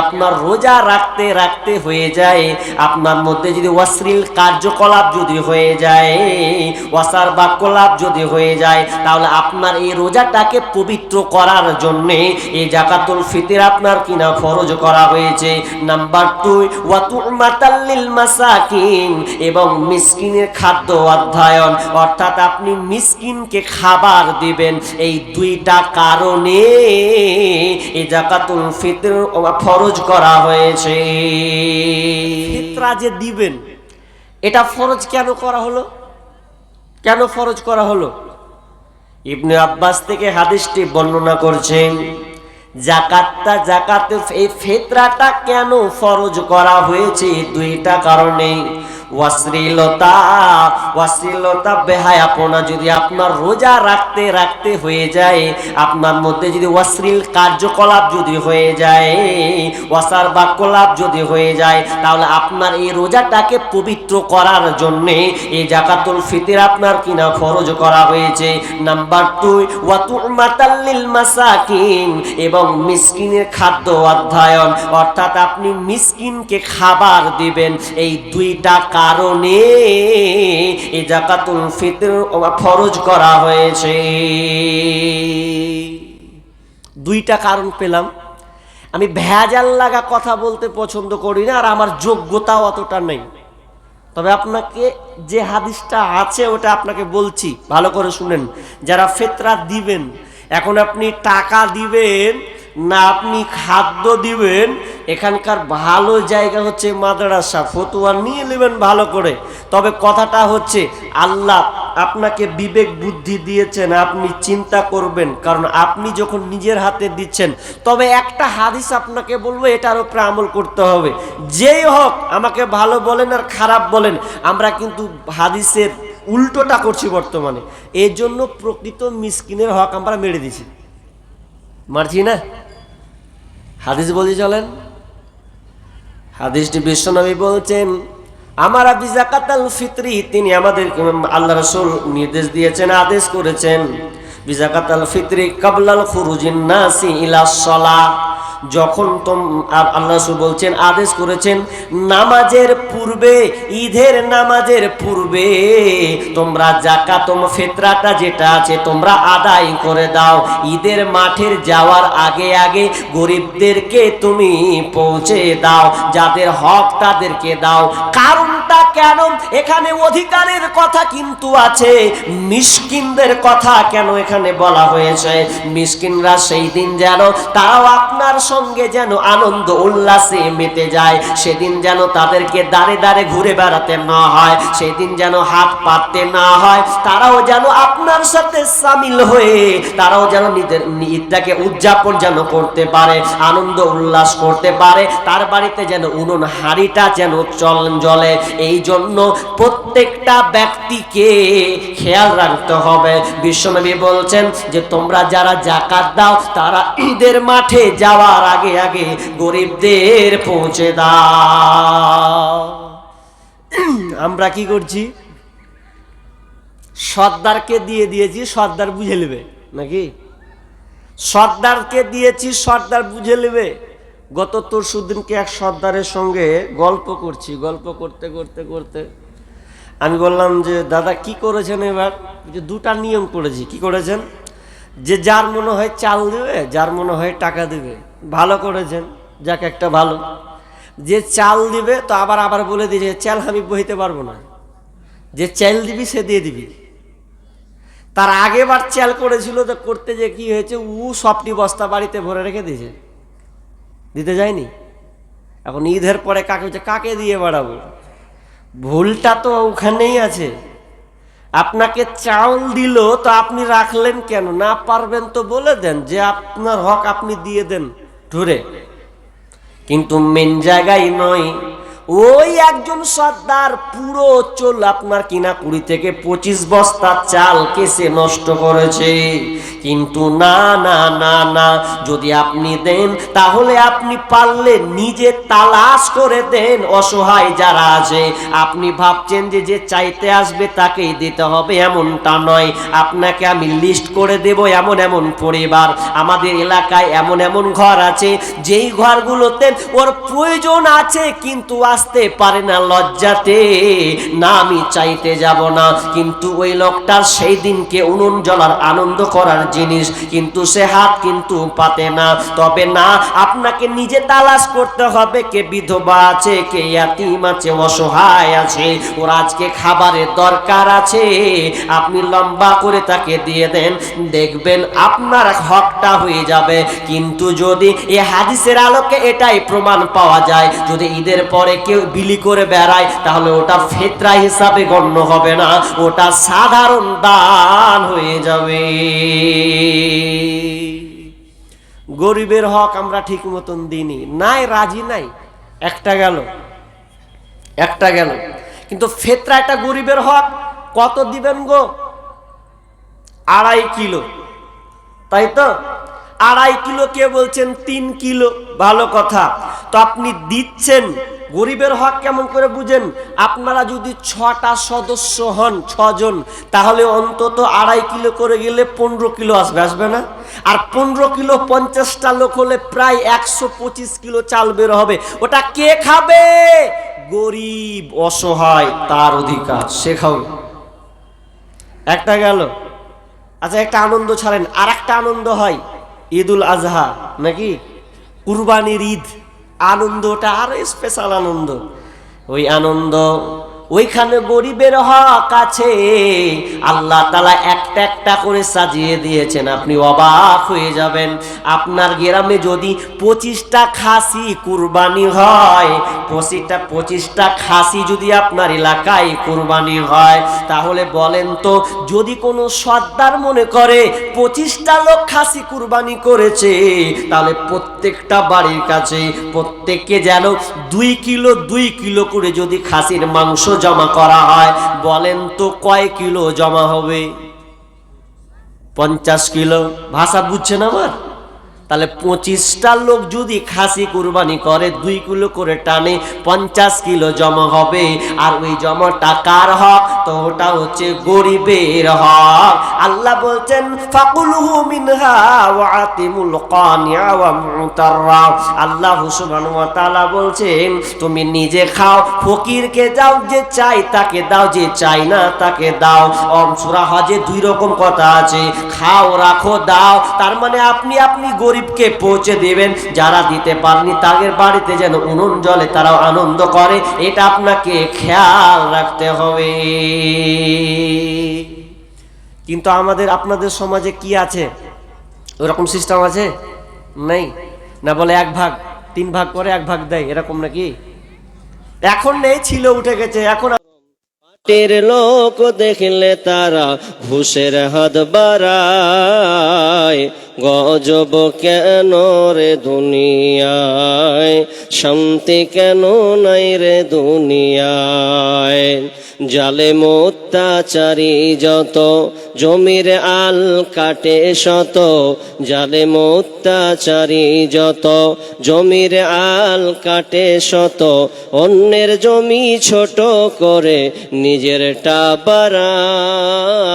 আপনার রোজা রাখতে রাখতে হয়ে যায়, আপনার মধ্যে যদি অশ্লীল কার্যকলাপ যদি হয়ে যায়, ওয়াসার বাক্যলাপ যদি হয়ে যায়, তাহলে আপনার এই রোজাটাকে পবিত্র করার জন্যে এই যাকাতুল ফিতর আপনার কিনা ফরজ করা হয়েছে। নাম্বার 2, ওয়া তুমাতাল লিল মাসাকিন, এবং মিসকিনের খাদ্য অধ্যয়ন, অর্থাৎ আপনি মিসকিনকে খাবার দিবেন। এই দুইটা কারণে এই যাকাতুল ফিতর ফরজ করা হয়েছে। ফিতরা যে দিবেন, এটা ফরজ কেন করা হলো? কেন ফরজ করা হলো? ইবনে আব্বাস থেকে হাদিসটি বর্ণনা করছেন, জাকাতের এই ফিতরাটা কেন ফরজ করা হয়েছে? দুইটা কারণে। অশ্লীলতা বেহায়াপনা যদি আপনার রোজা রাখতে রাখতে হয়ে যায়, আপনার মধ্যে যদি অশ্লীল কার্যকলাপ যদি হয়ে যায়, ওয়াসার বাক্যলাপ যদি হয়ে যায়, তাহলে আপনার এই রোজাটাকে পবিত্র করার জন্যে এই যাকাতুল ফিতর আপনার কিনা ফরজ করা হয়েছে। নাম্বার 2, ওয়া তুমাতাল লিল মাসাকিন, এবং মিসকিনের খাদ্য অধ্যয়ন, অর্থাৎ আপনি মিসকিনকে খাবার দিবেন। এই দুইটা কারণে এই যাকাতুল ফিতর ফরজ করা হয়েছে। দুইটা কারণ পেলাম। আমি ভেজাল লাগা কথা বলতে পছন্দ করি না, আর আমার যোগ্যতাও অতটা নেই। তবে আপনাকে যে হাদিসটা আছে ওটা আপনাকে বলছি, ভালো করে শুনেন। যারা ফিতরা দিবেন, এখন আপনি টাকা দিবেন না আপনি খাদ্য দিবেন, এখানকার ভালো জায়গা হচ্ছে মাদ্রাসা। ফতোয়া নিয়ে নেবেন ভালো করে। তবে কথাটা হচ্ছে, আল্লাহ আপনাকে বিবেক বুদ্ধি দিয়েছেন, আপনি চিন্তা করবেন, কারণ আপনি যখন নিজের হাতে দিচ্ছেন। তবে একটা হাদিস আপনাকে বলবো, এটার উপরে আমল করতে হবে। যেই হোক, আমাকে ভালো বলেন আর খারাপ বলেন, আমরা কিন্তু হাদিসের উল্টোটা করছি বর্তমানে। এই জন্য প্রকৃত মিসকিনের হক আমরা মেরে দিছি, মারছি না। হাদিস বলি চলেন। হাদিসটি বিশ্বনবী বলছেন, আমার আবি যাকাতুল ফিতরি, তিনি আমাদের আল্লাহ রাসূল নির্দেশ দিয়েছেন, আদেশ করেছেন, বিযাকাতুল ফিতরি কাবলাল খুরুজিন নাসি ইলা সালাহ। যখন আল্লাহ রাসূল বলছেন, আদেশ করেছেন, নামাজের পূর্বে, ঈদের নামাজের পূর্বে তোমরা যাকাত ফিতরাটা যেটা আছে তোমরা আদায় করে দাও। ঈদের মাঠের যাওয়ার আগে আগে গরিবদেরকে তুমি পৌঁছে দাও, যাদের হক তাদেরকে দাও। কারণটা কেন? এখানে অধিকারের কথা কিন্তু আছে, মিসকিনদের কথা কেন এখানে বলা হয়েছে? মিসকিনরা সেই দিন যেন তারাও আপনার সঙ্গে যেন আনন্দ উল্লাসে মেতে যায়, সেদিন যেন তাদেরকে দাঁড়ে দাঁড়ে ঘুরে বেড়াতে না হয়, সেদিন যেন হাত পাততে না হয়, তারাও যেন আপনার সাথে সামিল হয়ে তারাও যেন নিজের ঈদটাকে উদযাপন যেন করতে পারে, আনন্দ উল্লাস করতে পারে, তার বাড়িতে যেন উনুন হাঁড়িটা যেন জ্বলে। এই জন্য প্রত্যেকটা ব্যক্তিকে খেয়াল রাখতে হবে। বিশ্বনবী বলছেন যে তোমরা যারা যাকাত দাও তারা ঈদের মাঠে যাওয়ার আগে আগে গরিবদের পৌঁছে দাও। আমরা কি করছি? সর্দারকে দিয়ে দিয়েছি, সর্দার বুঝে নেবে নাকি? সর্দারকে দিয়েছি, সর্দার বুঝে নেবে। গত তরশুদিনকে এক সর্দারের সঙ্গে গল্প করছি, গল্প করতে করতে করতে আমি বললাম যে দাদা কি করেছেন এবার? যে দুটা নিয়ম করেছি। কি করেছেন? যে যার মনে হয় চাল দেবে, যার মনে হয় টাকা দেবে। ভালো করেছেন, যাক একটা ভালো। যে চাল দিবে তো আবার বলে দিয়েছে চাল আমি বইতে পারবো না, যে চাল দিবি সে দিয়ে দিবি। তার আগেবার চাল করেছিল, তো করতে যে কি হয়েছে, সবটি বস্তা বাড়িতে ভরে রেখে দিয়েছে, দিতে যায়নি। এখন ঈদের পরে কাকে দিয়ে বাড়াবো? ভুলটা তো ওখানেই আছে। আপনাকে চাউল দিল তো আপনি রাখলেন কেন? না পারবেন তো বলে দেন যে আপনার হক আপনি দিয়ে দেন ধরে, কিন্তু মেন জায়গায় নয়। ওই একজন সর্দার পুরো চোল আপনার কিনা 20 থেকে 25 বস্তা চাল কেসে নষ্ট করেছে। কিন্তু না না না না, যদি আপনি দেন তাহলে আপনি পারলে নিজে তালাশ করে দেন অসহায় যারা আছে। আপনি ভাবছেন যে যে চাইতে আসবে তাকেই দিতে হবে, এমনটা নয়। আপনাকে আমি লিস্ট করে দেব এমন এমন পরিবার, আমাদের এলাকায় এমন এমন ঘর আছে যেই ঘরগুলোতে ওর প্রয়োজন আছে কিন্তু আসতে পারে না লজ্জাতে, না আমি চাইতে যাব না। কিন্তু ওই লোকটার সেই দিনকে উনুন জ্বলার আনন্দ করার জিনিস, কিন্তু সে হাত কিন্তু পাতে না। তবে না, আপনাকে নিজে তালাশ করতে হবে কে বিধবা আছে, কে ইয়াতিম আছে, অসহায় আছে, ওর আজকে খাবারের দরকার আছে। আপনি লম্বা করে তাকে দিয়ে দেন, দেখবেন আপনার হকটা হয়ে যাবে। কিন্তু যদি এই হাদিসের আলোকে এটাই প্রমাণ পাওয়া যায়, যদি ঈদের পরে কেউ বিলি করে বেড়ায় তাহলে ওটা ফিতরা হিসাবে গণ্য হবে না, ওটা সাধারণ দান হয়ে যাবে। গরিবের হক আমরা ঠিক মতন দিইনি, নাই রাজি নাই। একটা গেল কিন্তু ফিতরা এটা গরিবের হক। কত দিবেন গো? 2.5 কিলো, তাই তো? 2.5 কিলো, কে বলছেন 3 কিলো, ভালো কথা। তো আপনি দিচ্ছেন, গরিবের হক কেমন করে বুঝেন? আপনারা যদি 6টা সদস্য হন, 6 জন, তাহলে অন্তত 2.5 কিলো করে গেলে 15 কিলো আসবে না? আর 15 কিলো 50টা লোক হলে প্রায় 125 কিলো চাল বের হবে। ওটা কে খাবে? গরিব অসহায়, তার অধিকার, সে খাবে। একটা গেল। আচ্ছা, একটা আনন্দ ছাড়েন, আর একটা আনন্দ হয় ঈদুল আজহা, নাকি কুরবানির ঈদ। আনন্দটা আরো স্পেশাল আনন্দ। ওই আনন্দ, ওইখানে গরিবের হক আছে। আল্লাহ তাআলা একটা একটা করে সাজিয়ে দিয়েছেন, আপনি অবাক হয়ে যাবেন। আপনার গ্রামে যদি 25টা খাসি কুরবানি হয়, 25টা খাসি যদি আপনার এলাকায় কুরবানি হয়, তাহলে বলেন তো, যদি কোনো সর্দার মনে করে 25টা লোক খাসি কুরবানি করেছে, তাহলে প্রত্যেকটা বাড়ির কাছে প্রত্যেককে যেন 2 কিলো করে যদি খাসির মাংস জমা করা হয়, বলেন তো কয় কিলো জমা হবে? 50 কিলো। ভাষা বুঝছেন আমার? তাহলে 25টা লোক যদি খাসি কুরবানি করে, 2 কিলো করে টানে, 50 কিলো জমা হবে। আর ওই জমা টাকার হক, তো ওটা হচ্ছে গরিবের হক। আল্লাহ বলছেন ফাকুলহু মিনহা ওয়া আতিমুল কানিয়া ওয়া মুতাররা। আল্লাহ সুবহানাহু ওয়া তাআলা বলছেন তুমি নিজে খাও, ফকিরকে দাও, যে চাই তাকে দাও, যে চাই না তাকে দাও। সূরা হজে 2 রকম কথা আছে, খাও, রাখো, দাও। তার মানে আপনি গরিবকে পৌঁছে দিবেন, যারা দিতে পারেনি তাদের বাড়িতে যেন উনুন জ্বলে, তারাও আনন্দ করে, এটা আপনাকে খেয়াল রাখতে হবে। কিন্তু আপনাদের সমাজে কি আছে? ওরকম সিস্টেম আছে? নেই না? বলে 1 ভাগ 3 ভাগ করে 1 ভাগ দেয়, এরকম নাকি? এখন নেই, ছিল, উঠে গেছে। এখন টের লোক দেখলে তারা ঘুষের হাত বাড়ায়, গজব কেন রে দুনিয়ায়, শান্তি কেন নাই রে দুনিয়ায়। জালেম অত্যাচারী যত, জমির আল কাটে শত। জালেম অত্যাচারী যত, জমির আল কাটে শত। অন্যের জমি ছোট করে নিজেরটা বাড়ায়,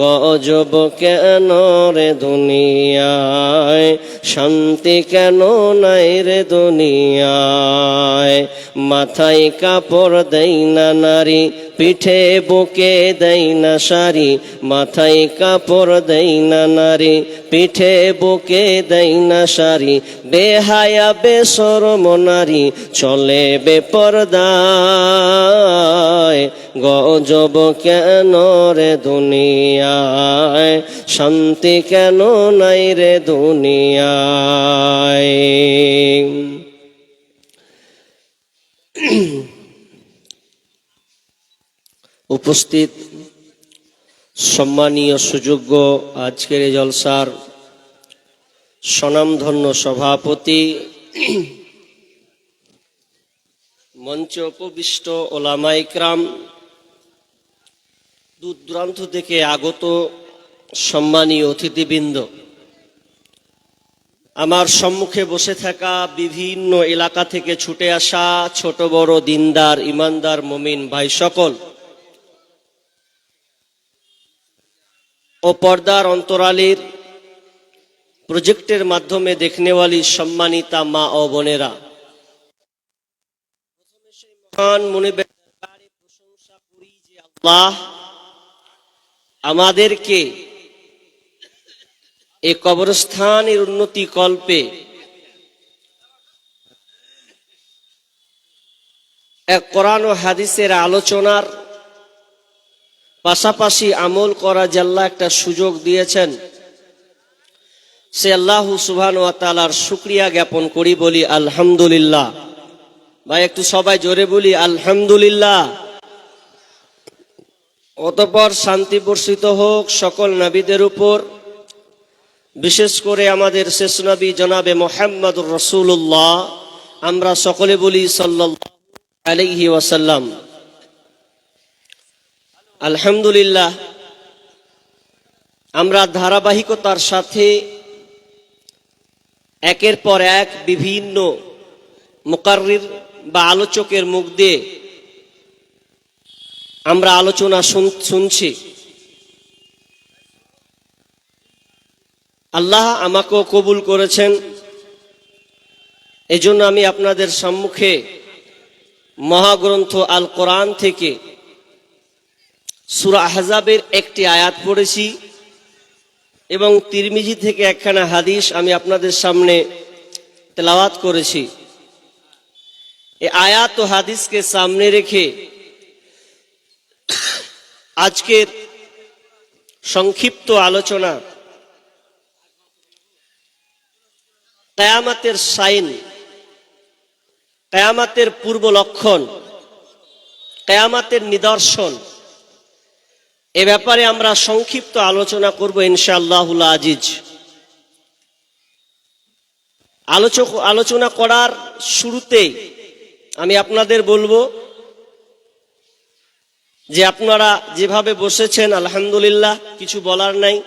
গজব কেন রে দুনিয়ায়, শান্তি কেন নাই রে দুনিয়ায়। মাথায় কাপড় দেই না নারী, পিঠে বুকে দেই না শাড়ি। মাথায় কাপড় দেই না নারী, পিঠে বুকে দেই না শাড়ি। বেহায়া বেশরম নারী চলে বেপরদায়, গজব কেন রে দুনিয়ায়, শান্তি কেন নাই রে দুনিয়ায়। উপস্থিত সম্মানীয় সুযোগ্য আজকের এই জলসার স্বনামধন্য সভাপতি মঞ্চে উপবিষ্ট ওলামা ইকরাম, দূর দূরান্ত থেকে আগত সম্মানীয় অতিথিবৃন্দ, আমার সম্মুখে বসে থাকা বিভিন্ন এলাকা থেকে ছুটে আসা ছোট বড় দিনদার ইমানদার মুমিন ভাই সকল ও পর্দার অন্তরালের প্রজেক্টের মাধ্যমে দেখনেওয়ালি সম্মানিতা মা ও বোনেরা, মহান মুনিবের দরবারে প্রশংসা করি যে আল্লাহ আমাদেরকে এই কবরস্থানের উন্নতি কল্পে এক কোরআন ও হাদিসের আলোচনার পাশাপাশি আমল করা যে আল্লাহ একটা সুযোগ দিয়েছেন, সে আল্লাহ সুবহানাহু ওয়া তাআলার শুকরিয়া জ্ঞাপন করি, বলি আলহামদুলিল্লাহ। ভাই একটু সবাই জোরে বলি আলহামদুলিল্লাহ। অতঃপর শান্তি বর্ষিত হোক সকল নবীদের উপর, বিশেষ করে আমাদের শেষ নবী জনাবে মুহাম্মদুর রাসূলুল্লাহ, আমরা সকলে বলি সাল্লাল্লাহু আলাইহি ওয়াসাল্লাম। আলহামদুলিল্লাহ, আমরা ধারাবাহিকতার সাথে একের পর এক বিভিন্ন মুকাররির বা আলোচকের মুখ দিয়ে আমরা আলোচনা শুনছি। আল্লাহ আমাকেও কবুল করেছেন, এজন্য আমি আপনাদের সম্মুখে মহাগ্রন্থ আল কোরআন থেকে সূরা আহজাবের একটি আয়াত পড়েছি এবং তিরমিজি থেকে একখানা হাদিস আমি আপনাদের সামনে তেলাওয়াত করেছি। এই আয়াত ও হাদিসকে সামনে রেখে আজকের সংক্ষিপ্ত আলোচনা কিয়ামতের সাইন, কিয়ামতের পূর্ব লক্ষণ, কিয়ামতের নিদর্শন, এ ব্যাপারে আমরা সংক্ষিপ্ত আলোচনা করব ইনশাআল্লাহুল আজিজ। আলোচনা করার শুরুতেই আমি আপনাদের বলবো যে আপনারা যেভাবে বসেছেন আলহামদুলিল্লাহ, কিছু বলার নাই,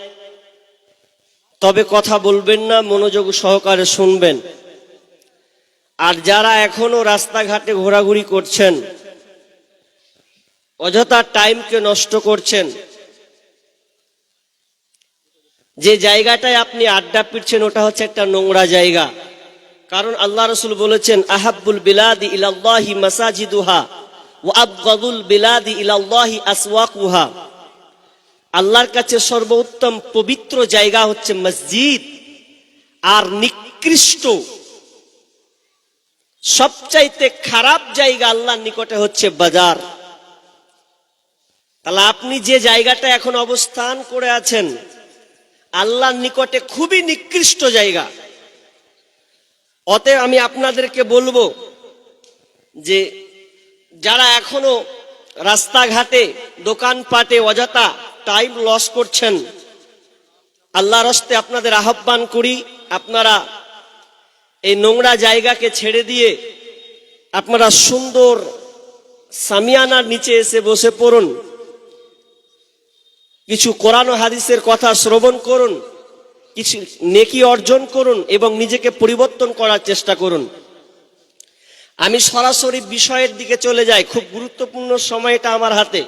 তবে কথা বলবেন না, মনোযোগ সহকারে শুনবেন। আর যারা এখনো রাস্তাঘাটে ঘোরাঘুরি করছেন, অযথা টাইমকে নষ্ট করছেন, যে জায়গাটায় আপনি আড্ডা পিটছেন ওটা হচ্ছে একটা নোংরা জায়গা। কারণ আল্লাহ রাসূল বলেছেন, আহাব্বুল বিলাদি ইলাল্লাহি মাসাজিদুহা ওয়া আবগাদুল বিলাদি ইলাল্লাহি আসওয়াকুহা। আল্লাহর কাছে সর্বোত্তম পবিত্র জায়গা হচ্ছে মসজিদ, আর নিকৃষ্ট সবচাইতে খারাপ জায়গা আল্লাহর নিকটে হচ্ছে বাজার। তাহলে আপনি যে জায়গাটা এখন অবস্থান করে আছেন আল্লাহর নিকটে খুবই নিকৃষ্ট জায়গা। অতএব আমি আপনাদেরকে বলবো যে যারা এখনো রাস্তাঘাটে দোকানপাটে অযথা টাইম লস করছেন, আল্লাহর রাস্তায় আপনাদের আহ্বান করি, আপনারা এই নোংরা জায়গাকে ছেড়ে দিয়ে আপনারা সুন্দর সামিয়ানার নিচে এসে বসে পড়ুন, কিছু কোরআন ও হাদিসের কথা শ্রবণ করুন, কিছু নেকি অর্জন করুন এবং নিজেকে পরিবর্তন করার চেষ্টা করুন। আমি সরাসরি বিষয়ের দিকে চলে যাই। খুব গুরুত্বপূর্ণ সময়টা আমার হাতে,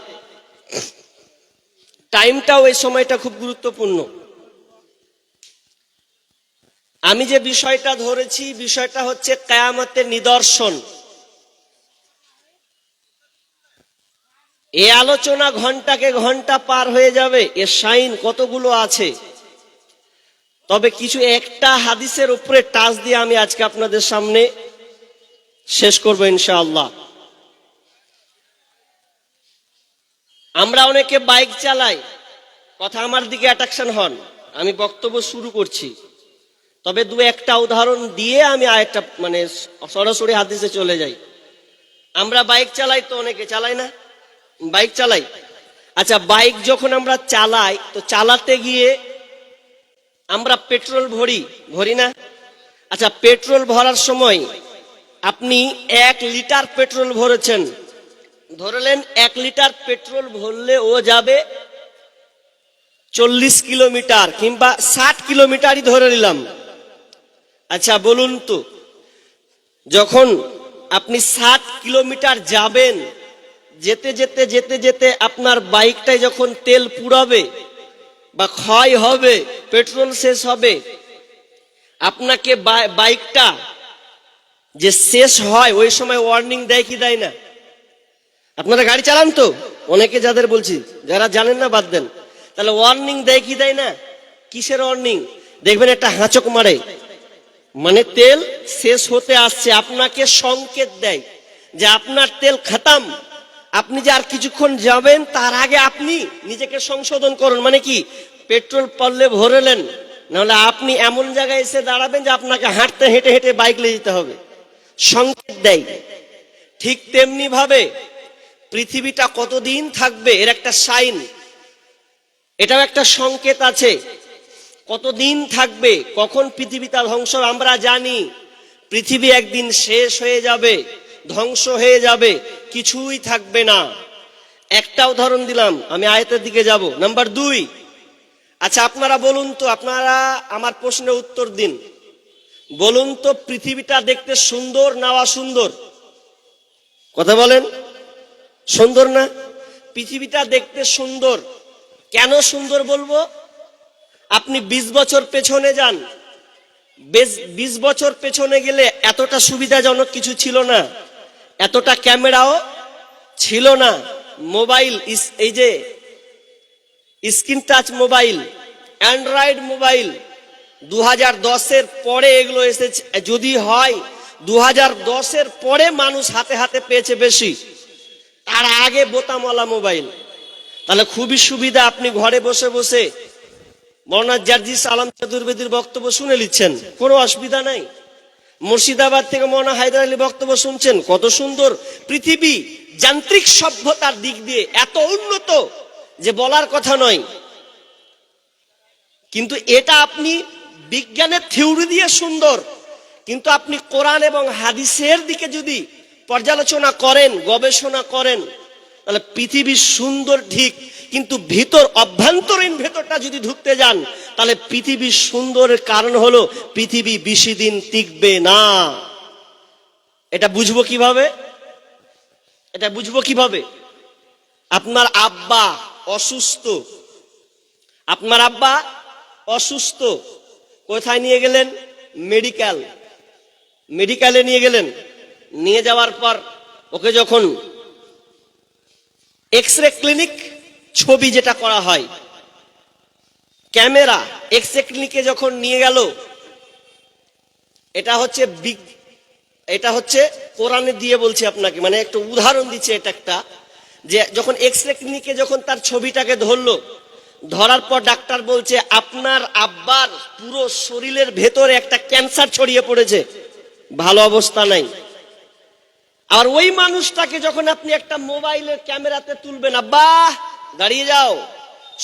টাইমটাও এই সময়টা খুব গুরুত্বপূর্ণ। আমি যে বিষয়টা ধরেছি, বিষয়টা হচ্ছে কিয়ামতের নিদর্শন। এই আলোচনা ঘন্টাকে ঘন্টা পার হয়ে যাবে, এর সাইন কতগুলো আছে, তবে কিছু একটা হাদিসের উপরে টাচ দিয়ে আমি আজকে আপনাদের সামনে শেষ করব ইনশাআল্লাহ। আমরা অনেকে বাইক চালাই, কথা আমার দিকে অ্যাট্রাকশন হন, আমি বক্তব্য শুরু করছি, তবে দু একটা উদাহরণ দিয়ে আমি আরেকটা সরাসরি হাদিসে চলে যাই। আমরা বাইক চালাই, তো অনেকে চালাই না, বাইক চালাই। আচ্ছা, বাইক যখন আমরা চালাই তো চালাতে গিয়ে আমরা পেট্রোল ভরি না? আচ্ছা, পেট্রোল ভরার সময় আপনি 1 লিটার পেট্রোল ভরেছেন, ধরলেন 1 লিটার পেট্রোল ভরলে ও যাবে 40 কিলোমিটার কিংবা 60 কিলোমিটারই ধরে নিলাম। আচ্ছা বলুন তো, যখন আপনি 60 কিলোমিটার যাবেন, যেতে যেতে যেতে যেতে আপনার বাইকটায় যখন তেল পুরাবে বা ক্ষয় হবে, পেট্রোল শেষ হবে, আপনাকে বাইকটা যে শেষ হয় ওই সময় ওয়ার্নিং দেয় কি দেয় না? আপনারা গাড়ি চালান তো, অনেকে যাদের বলছি, যারা জানেন না বাদ দেন। তাহলে ওয়ার্নিং দেয় কি দেয় না? কিসের ওয়ার্নিং? দেখবেন একটা হাঁচক মারে, মানে তেল শেষ হতে আসছে, আপনাকে সংকেত দেয় যে আপনার তেল খতম, আপনি যে আর কিছুক্ষণ যাবেন তার আগে আপনি নিজেকে সংশোধন করুন। মানে কি, পেট্রোল পারলে ভরেলেন, নাহলে আপনি এমন জায়গায় এসে দাঁড়াবেন যে আপনাকে হাঁটতে হেঁটে হেঁটে বাইক নিয়ে যেতে হবে, সংকেত দেয়। ঠিক তেমনি ভাবে পৃথিবীটা কতদিন থাকবে এর একটা সাইন, এটাও একটা সংকেত আছে। কতদিন থাকবে, কখন পৃথিবীটা ধ্বংস আমরা জানি। পৃথিবী একদিন শেষ হয়ে যাবে, ধ্বংস হয়ে যাবে, কিছুই থাকবে না। একটা উদাহরণ দিলাম, আমি আয়াতের দিকে যাব। নাম্বার 2, আচ্ছা আপনারা বলুন তো, আপনারা আমার প্রশ্নের উত্তর দিন। বলুন তো, পৃথিবীটা দেখতে সুন্দর না অসুন্দর? কথা বলেন, সুন্দর না? পৃথিবীটা দেখতে সুন্দর। কেন সুন্দর বলবো? আপনি 20 বছর পেছনে যান, 20 বছর পেছনে গেলে এতটা সুবিধাজনক কিছু ছিল না, এতটা ক্যামেরাও ছিল না। মোবাইল, এই যে screen touch mobile, Android mobile 2010-এর পরে এগুলো এসেছে। যদি হয় 2010-এর পরে মানুষ হাতে হাতে পেয়েছে বেশি, তার আগে বোতামওয়ালা মোবাইল। তাহলে খুবই সুবিধা, আপনি ঘরে বসে বসে মৌলানা জার্জিস আলম চতুর্বেদীর বক্তব্য শুনে নিচ্ছেন, কোনো অসুবিধা নাই। মুর্শিদাবাদ থেকে মৌলানা হায়দার আলী বক্তব্য শুনছেন। কত সুন্দর পৃথিবী, যান্ত্রিক সভ্যতার দিক দিয়ে এত উন্নত যে বলার কথা নয়। কিন্তু এটা আপনি বিজ্ঞানের থিওরি দিয়ে সুন্দর, কিন্তু আপনি কোরআন এবং হাদিসের দিকে যদি পর্যালোচনা করেন, গবেষণা করেন, তাহলে পৃথিবী সুন্দর ঠিক, কিন্তু ভিতর অভ্যন্তরীণ ভেতরটা যদি ঢুকতে যান, তাহলে পৃথিবী সুন্দরের কারণ হলো পৃথিবী বেশি দিন টিকবে না। এটা বুঝবো কিভাবে? এটা বুঝবো কিভাবে? আপনার আব্বা অসুস্থ, আপনার আব্বা অসুস্থ, কোথায় নিয়ে গেলেন? মেডিকেলে নিয়ে গেলেন। নিয়ে যাওয়ার পর ওকে যখন এক্সরে ক্লিনিক, ছবি যেটা করা হয়, ক্যামেরা, এক্সরে ক্লিনিকে যখন নিয়ে গেল, এটা হচ্ছে কোরআনে দিয়ে বলছি আপনাকে, মানে একটা উদাহরণ দিচ্ছে। এটা একটা, যে যখন এক্সরে ক্লিনিকে যখন তার ছবিটাকে ধরলো, ধরার পর ডাক্তার বলছে আপনার আব্বার পুরো শরীরের ভেতরে একটা ক্যান্সার ছড়িয়ে পড়েছে, ভালো অবস্থা নাই। আর ওই মানুষটাকে যখন আপনি একটা মোবাইলের ক্যামেরাতে তুলবেন, আব্বা দাঁড়িয়ে যাও,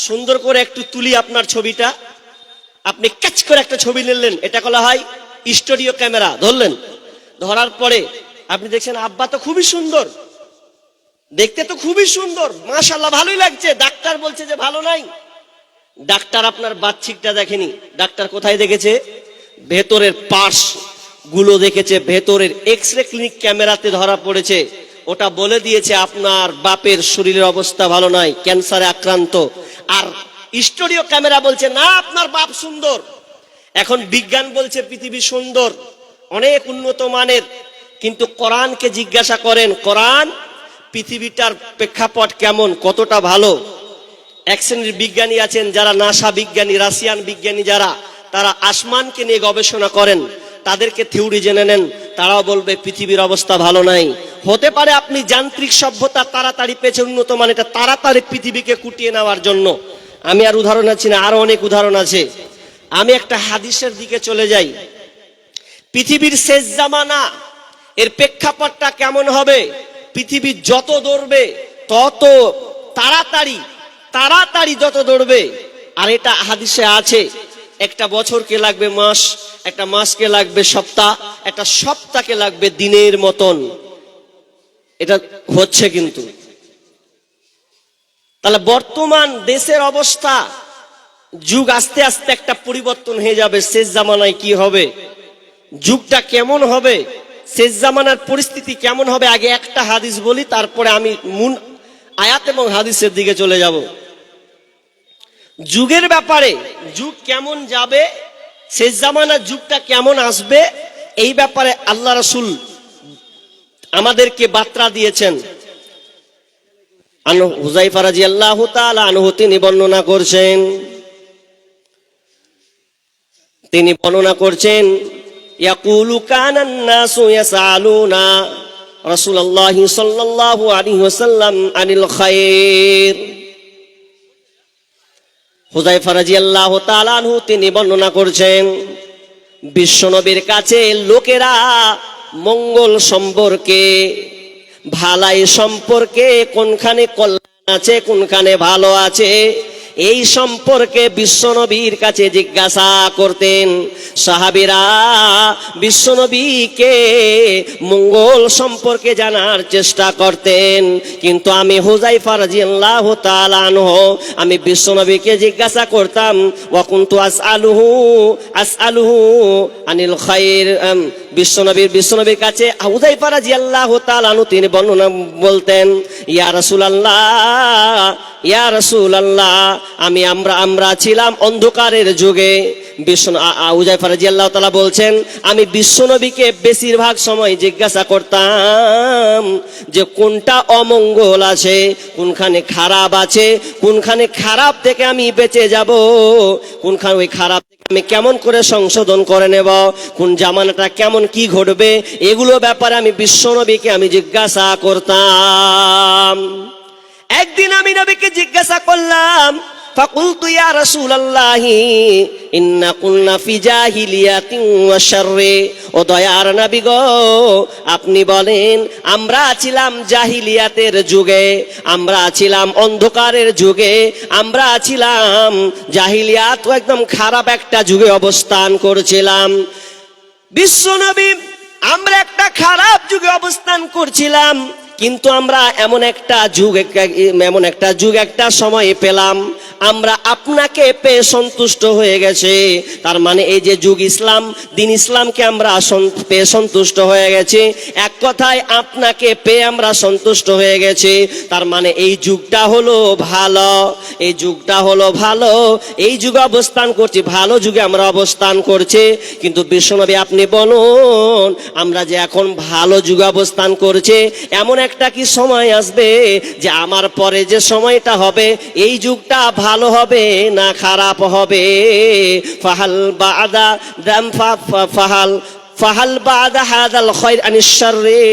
সুন্দর করে একটু তুলি আপনার ছবিটা, আপনি ক্যাচ করে একটা ছবি নিলেন, এটা বলা হয় স্টুডিও ক্যামেরা। ধরলেন, ধরার পরে আপনি দেখছেন আব্বা তো খুবই সুন্দর, দেখতে তো খুবই সুন্দর, মাশাআল্লাহ ভালোই লাগছে। ডাক্তার বলছে যে ভালো নাই। ডাক্তার আপনার বাহ্যিকটা দেখেনি, ডাক্তার কোথায় দেখেছে? ভেতরের পার্টস গুলো দেখেছে, ভেতরের এক্সরে ক্লিনিক ক্যামেরাতে ধরা পড়েছে। ওটা বলে দিয়েছে আপনার বাপের শরীরের অবস্থা ভালো নয়, ক্যান্সারে আক্রান্ত। আর স্টুডিও ক্যামেরা বলছে না, আপনার বাপ সুন্দর। এখন বিজ্ঞান বলছে পৃথিবী সুন্দর, অনেক উন্নত মানের, কিন্তু কোরআনকে জিজ্ঞাসা করেন, কোরআন পৃথিবীটার প্রেক্ষাপট কেমন, কতটা ভালো? এক শ্রেণীর বিজ্ঞানী আছেন যারা নাসা বিজ্ঞানী, রাশিয়ান বিজ্ঞানী যারা, তারা আসমানকে নিয়ে গবেষণা করেন, তাদেরকে থিওরি জেনে নেন, তারাও বলবে পৃথিবীর অবস্থা ভালো নাই। হতে পারে আপনি যান্ত্রিক সভ্যতা তাড়াতাড়ি পেয়েছে, উন্নত মানে, এটা তাড়াতাড়ি পৃথিবীকে কুটিয়ে নেওয়ার জন্য। আমি আর উদাহরণ আছি না, আরো অনেক উদাহরণ আছে। আমি একটা হাদিসের দিকে চলে যাই। পৃথিবীর শেষ জামানা এর প্রেক্ষাপটটা কেমন হবে? পৃথিবী যত দৌড়বে তত তাড়াতাড়ি যত দৌড়বে। আর এটা হাদিসে আছে, একটা বছরকে লাগবে মাস, একটা মাসকে লাগবে সপ্তাহ, একটা সপ্তাহকে লাগবে দিনের মতন। এটা হচ্ছে কিন্তু। তাহলে বর্তমান দেশের অবস্থা, যুগ আস্তে আস্তে একটা পরিবর্তন হয়ে যাবে। শেষ জামানায় কি হবে, যুগটা কেমন হবে, শেষ জামানার পরিস্থিতি কেমন হবে, আগে একটা হাদিস বলি, তারপরে আমি মূল আয়াত এবং হাদিসের দিকে চলে যাব। যুগের ব্যাপারে, যুগ কেমন যাবে, শেষ জামানার যুগটা কেমন আসবে, এই ব্যাপারে আল্লাহ রাসূল আমাদেরকে বার্তা দিয়েছেন। হুযায়ফা রাদিয়াল্লাহু তাআলা আনহু তিনি বর্ণনা করছেন, ইয়াকুলু কানান নাসু ইয়াসআলুনা রাসূলুল্লাহ সাল্লাল্লাহু আলাইহি ওয়াসাল্লাম আনিল খায়র। হুযায়ফা রাদিয়াল্লাহু তাআলা আনহু তিনি বর্ণনা করছেন, বিশ্বনবীর কাছে লোকেরা মঙ্গল সম্পর্কে, ভালাই সম্পর্কে, কোনখানে কল্যাণ আছে, কোনখানে ভালো আছে, এই সম্পর্কে বিশ্বনবীর কাছে জিজ্ঞাসা করতেন। সাহাবীরা বিশ্বনবীকে মঙ্গল সম্পর্কে জানার চেষ্টা করতেন। কিন্তু আমি হুযায়ফা রাদিয়াল্লাহু তাআলা আনহু, আমি বিশ্বনবীকে জিজ্ঞাসা করতাম, ওয়া কুনতু আসআলুহু আনিল খায়র। বিশ্বনবীর কাছে হুযায়ফা রাদিয়াল্লাহু তাআলা আনহু তিনি বর্ণনা বলতেন, ইয়া রাসূলুল্লাহ, আমরা ছিলাম অন্ধকারের যুগে। হুযায়ফা রাদিয়াল্লাহু তাআলা বলছেন, আমি বিশ্বনবীকে বেশিরভাগ সময় জিজ্ঞাসা করতাম যে কোনটা অমঙ্গল আছে, কোনখানে খারাপ আছে, কোনখানে খারাপ থেকে আমি বেঁচে যাব, কোনখানে ওই খারাপ থেকে আমি কেমন করে সংশোধন করে নেব, কোন জামানাটা কেমন কি ঘটবে, এগুলো ব্যাপারে আমি বিশ্বনবীকে আমি জিজ্ঞাসা করতাম। একদিন আমি নবীকে জিজ্ঞাসা করলাম, ফাকুলতু ইয়া রাসূলুল্লাহি ইন্না কুননা ফি জাহিলিয়াতিন ওয়া শাররি। ও দয়ার নবী গো, আপনি বলেন, আমরা ছিলাম জাহিলিয়াতের যুগে, আমরা ছিলাম অন্ধকারের যুগে, আমরা ছিলাম জাহিলিয়াত একদম খারাপ একটা যুগে অবস্থান করছিলাম। বিশ্বনবী, আমরা একটা খারাপ যুগে অবস্থান করছিলাম, কিন্তু আমরা এমন একটা যুগ একটা সময় পেলাম, আমরা আপনাকে পেয়ে সন্তুষ্ট হয়ে গেছে। তার মানে এই যে যুগ ইসলাম, দিন ইসলামকে আমরা পেয়ে সন্তুষ্ট হয়ে গেছে। এক কথায় আপনাকে পেয়ে আমরা সন্তুষ্ট হয়ে গেছে। তার মানে এই যুগটা হলো ভালো, এই যুগটা হলো ভালো, এই যুগে অবস্থান করছি, ভালো যুগে আমরা অবস্থান করছি। কিন্তু বিশ্বনবী আপনি বলুন, আমরা যে এখন ভালো যুগে অবস্থান করছে, এমন একটা কি সময় আসবে যে আমার পরে যে সময়টা হবে, এই যুগটা ভালো হবে না খারাপ হবে? ফাহাল বাদা দাম ফাহাল বাদা হাদাল খায়র আনিশ শাররি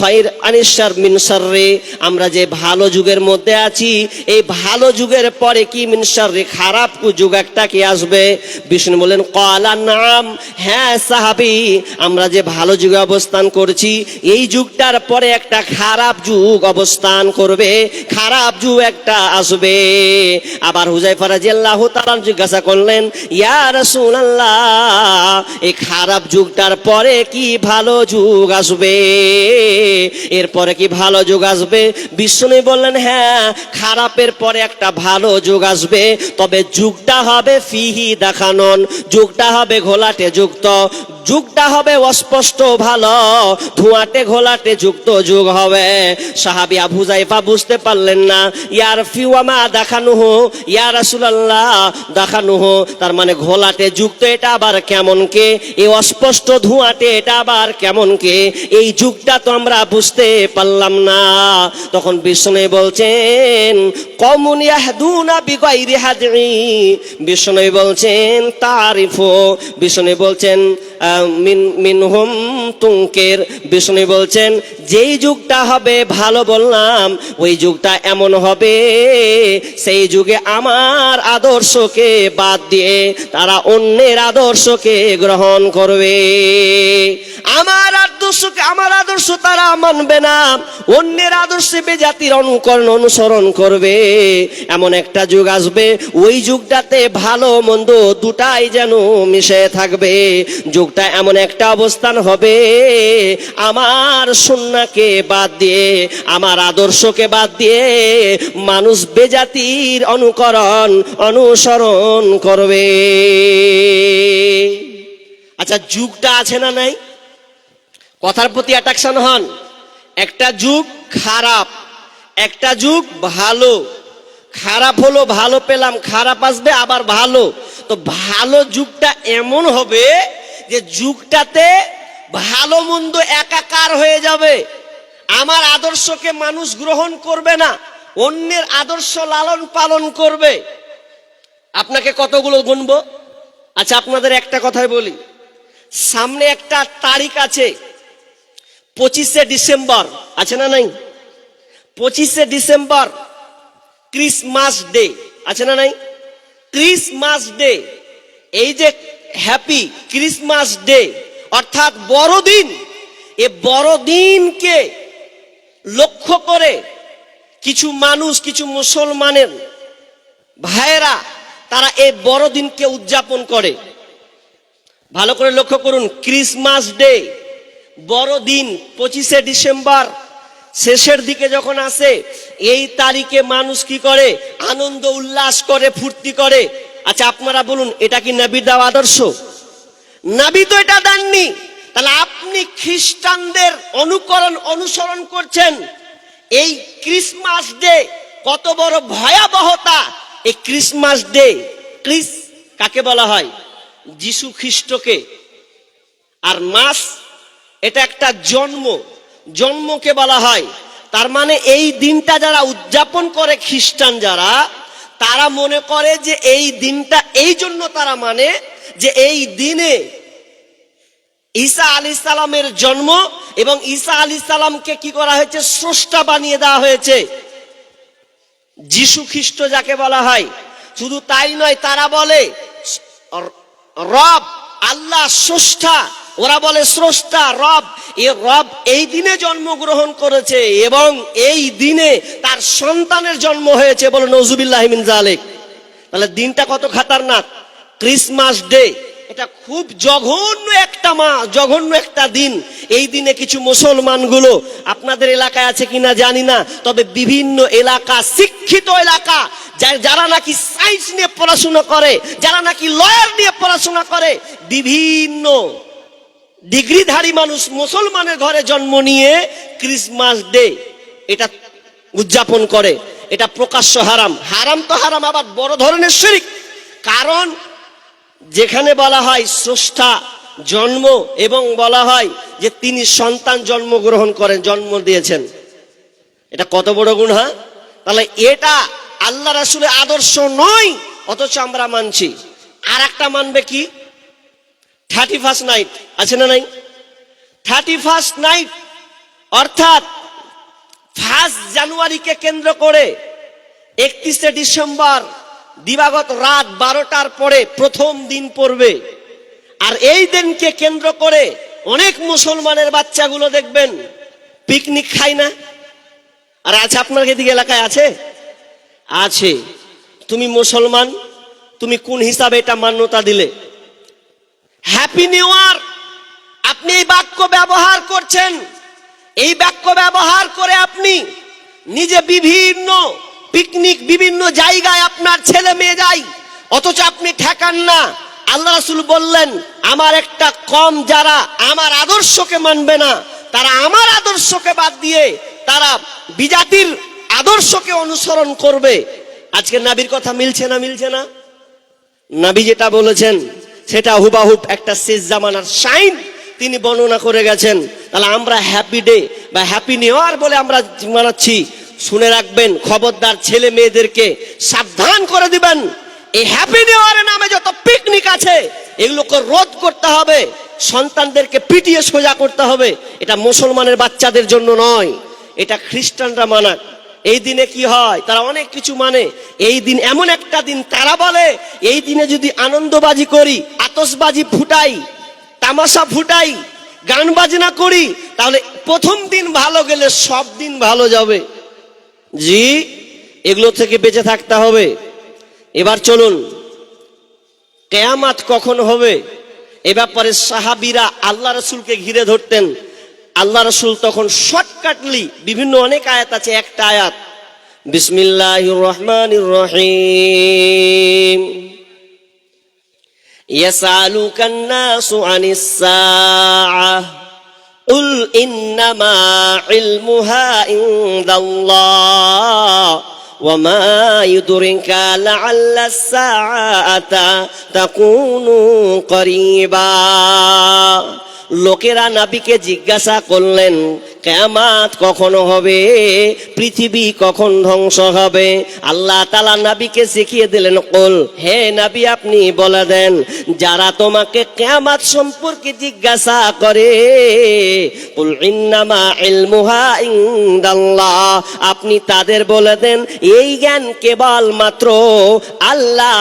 খায়র আনিশ শার মিন শাররি। আমরা যে ভালো যুগের মধ্যে আছি, এই ভালো যুগের পরে কি মিন শাররি, খারাপ যুগ একটা কি আসবে? বিষ্ণু বলেন, ক্বালা নাম, হ্যাঁ সাহাবী, আমরা যে ভালো যুগে অবস্থান করছি, এই যুগটার পরে একটা খারাপ যুগ অবস্থান করবে, খারাপ যুগ একটা আসবে। আবার হুযায়ফা রাদিয়াল্লাহু তাআলা জিজ্ঞাসা করলেন, ইয়া রাসূলুল্লাহ, এই খারাপ যুগটার পরে কি ভালো যুগ আসবে? এরপরে কি ভালো যুগ আসবে? বিষ্ণু বললেন, হ্যাঁ, খারাপের পরে একটা ভালো যুগ আসবে, তবে যুগটা হবে ফিহি দেখানন, যুগটা হবে ঘোলাটে যুক্ত, যুগটা হবে অস্পষ্ট ভালো, ধোঁয়াটে ঘোলাটে যুক্ত যুগ হবে। সাহাবী আবু হুযায়ফা বুঝতে পারলেন না, ইয়ার ফিওয়ামা দেখানুহু, ইয়া রাসূলুল্লাহ দেখানুহু, তার মানে ঘোলাটে যুক্ত এটা আবার কেমন কে, এই অস্পষ্ট ধোঁয়াটে এটা আবার কেমন কে, এই যুগটা তো আমরা বুঝতে পারলাম না। তখন বিষ্ণু বলছেন, কওমুন ইয়াহদুনা বিগাইরি হাদি, বিষ্ণু বলছেন তারিফু, বিষ্ণু বলছেন মিনহুম তুনকির, বিষ্ণু বলছেন যেই যুগটা হবে ভালো বললাম, ওই যুগটা এমন হবে, সেই যুগে আমার আদর্শকে বাদ দিয়ে তারা অন্যের আদর্শকে গ্রহণ করবে। আমার আদর্শকে, আমার আদর্শ তারা মানবে না, অন্যের আদর্শে বেজাতির অনুকরণ অনুসরণ করবে। এমন একটা যুগ আসবে, ওই যুগটাতে ভালো মন্দ দুটাই যেন মিশে থাকবে। যুগটা এমন একটা অবস্থান হবে, আমার সুন্নাহকে বাদ দিয়ে, আমার আদর্শকে বাদ দিয়ে মানুষ বেজাতির অনুসরণ করবে। আচ্ছা, যুগটা আছে না নাই? কথার প্রতি অ্যাট্রাকশন হন। একটা যুগ খারাপ, একটা যুগ ভালো। খারাপ হলো, ভালো পেলাম, খারাপ আসবে আবার ভালো। তো ভালো যুগটা এমন হবে যে যুগটাতে ভালো মন্দ একাকার হয়ে যাবে। আমার আদর্শকে মানুষ গ্রহণ করবে না, অন্যের আদর্শ লালন পালন করবে। আপনাকে কতগুলো গুনবো? আচ্ছা, আপনাদের একটা কথাই বলি, সামনে একটা তারিখ আছে, 25শে ডিসেম্বর, আছে না নাই? 25শে ডিসেম্বর ক্রিসমাস ডে, আছে না নাই? ক্রিসমাস ডে, এই যে হ্যাপি ক্রিসমাস ডে অর্থাৎ বড়দিন, এ বড়দিনকে লক্ষ্য করে কিছু মানুষ, কিছু মুসলমানের ভাইয়েরা তারা এই বড়দিনকে উদযাপন করে। ভালো করে লক্ষ্য করুন, ক্রিসমাস ডে বড়দিন 25শে ডিসেম্বর শেষের দিকে যখন আসে, এই তারিখে মানুষ কি করে? আনন্দ উল্লাস করে, ফুর্তি করে। আচ্ছা, আপনারা বলুন, এটা কি নবীর দেওয়া আদর্শ? নবী তো এটা দেননি। তাহলে আপনি খ্রিস্টানদের অনুসরণ করছেন। এই ক্রিসমাস ডে কত বড় ভয়াবহতা! এই ক্রিসমাস ডে, ক্রিস কাকে বলা হয়? যিশু খ্রিস্টকে। আর মাস, এটা একটা জন্মকে বলা হয়। তার মানে এই দিনটা যারা উদযাপন করে খ্রিস্টান যারা, তারা মনে করে যে এই দিনটা এই জন্য তারা মানে যে এই দিনে ঈসা আলাইহিস সালামের জন্ম, এবং ঈসা আলাইহিস সালামকে কি করা হয়েছে? স্রষ্টা বানিয়ে দেওয়া হয়েছে, যিশু খ্রিস্ট যাকে বলা হয়। শুধু তাই নয়, তারা বলে রব, আল্লাহ স্রষ্টা, ওরা বলে স্রষ্টা রব। এই রব এই দিনে জন্মগ্রহণ করেছে এবং এই দিনে তার সন্তানের জন্ম হয়েছে, বলে নজুবিল্লাহ মিন যালিক। তাহলে দিনটা কত খাতারনাক! ক্রিসমাস ডে এটা খুব জঘন্য একটা দিন। এই দিনে কিছু মুসলমানগুলো, আপনাদের এলাকায় আছে কিনা জানি না, তবে বিভিন্ন এলাকা, শিক্ষিত এলাকা, যারা নাকি সায়েন্স নিয়ে পড়াশোনা করে, যারা নাকি লয়ার নিয়ে পড়াশোনা করে, বিভিন্ন ডিগ্রিধারী মানুষ মুসলমানের ঘরে জন্ম নিয়ে ক্রিসমাস ডে এটা উদযাপন করে। এটা প্রকাশ্য হারাম। হারাম তো হারাম, আবার বড় ধরনের শিরক। কারণ যেখানে বলা হয় স্রষ্টা জন্ম, এবং বলা হয় যে তিনি সন্তান জন্মগ্রহণ করেন, জন্ম দিয়েছেন, এটা কত বড় গুনাহ! তাহলে এটা আল্লাহ রাসূলের আদর্শ নয়, অথচ আমরা মানছি। আর একটা মানবে কি? 31st নাইট, আছে না নাই? 31st নাইট অর্থাৎ 1 জানুয়ারিকে কেন্দ্র করে 31শে ডিসেম্বর দিবাগত রাত 12টার পরে প্রথম দিন পড়বে। আর এই দিনকে কেন্দ্র করে অনেক মুসলমানের বাচ্চাগুলো দেখবেন পিকনিক খায় না। আর আছে আপনার এদিকে এলাকায় আছে? আছে। তুমি মুসলমান, তুমি কোন হিসাবে এটা মান্যতা দিলে? হ্যাপি নিউ ইয়ার, আপনি এই বাক্য ব্যবহার করছেন। এই বাক্য ব্যবহার করে আপনি নিজে বিভিন্ন পিকনিক, বিভিন্ন জায়গায় আপনার ছেলে মেয়ে যায়, অথচ আপনি ঠেকান না। আল্লাহ রাসূল বললেন, আমার একটা কম যারা আমার আদর্শকে মানবে না, তারা আমার আদর্শকে বাদ দিয়ে তারা বিজাতির আদর্শকে অনুসরণ করবে। আজকে নবীর কথা মিলছে না? মিলছে না? নবী যেটা বলেছেন সেটা হুবাহুব একটা শেষ জামানার সাইন তিনি বর্ণনা করে গেছেন। তাহলে আমরা হ্যাপি ডে বা হ্যাপি নিউ ইয়ার বলে আমরা মানাচ্ছি। শুনে রাখবেন, খবরদার ছেলে মেয়েদেরকে সাবধান করে দিবেন, এই হ্যাপি নিউ ইয়ারের নামে যত পিকনিক আছে এগুলোকে রোধ করতে হবে, সন্তানদেরকে পিটিয়ে সোজা করতে হবে। এটা মুসলমানের বাচ্চাদের জন্য নয়, এটা খ্রিস্টানরা মানাক। এই দিনে কি হয়? তারা অনেক কিছু মানে। এই দিন এমন একটা দিন, তারা বলে এই দিনে যদি আনন্দবাজি করি, আতশবাজি ফুটাই, তামাশা ফুটাই, গান বাজনা করি, তাহলে প্রথম দিন ভালো গেলে সব দিন ভালো যাবে। জি, এগুলো থেকে বেঁচে থাকতে হবে। এবার চলুন, কিয়ামত কখন হবে এ ব্যাপারে সাহাবীরা আল্লাহ রাসূলকে ঘিরে ধরতেন। আল্লাহ রাসূল তখন শর্টকাটলি, বিভিন্ন অনেক আয়াত আছে, একটা আয়াত, বিসমিল্লাহির রহমানির রহিম, ইয়াসআলুকান নাসু আনিস সাআহ কুল ইন্নামা ইলমুহা ইনদাল্লাহ ওয়া মা ইউদরিকা লাআল্লাস সাআতা তাকুনু করিবা। লোকেরা নবীকে জিজ্ঞাসা করলেন, কিয়ামত কখন হবে, পৃথিবী কখন ধ্বংস হবে? আল্লাহ তাআলা নবীকে শিখিয়ে দিলেন, কুল, হে নবী আপনি বলে দেন, যারা তোমাকে কিয়ামত সম্পর্কে জিজ্ঞাসা করে, কুল ইন্নামা ইলমুহা ইনদাল্লাহ, আপনি তাদের বলে দেন এই জ্ঞান কেবল মাত্র আল্লাহ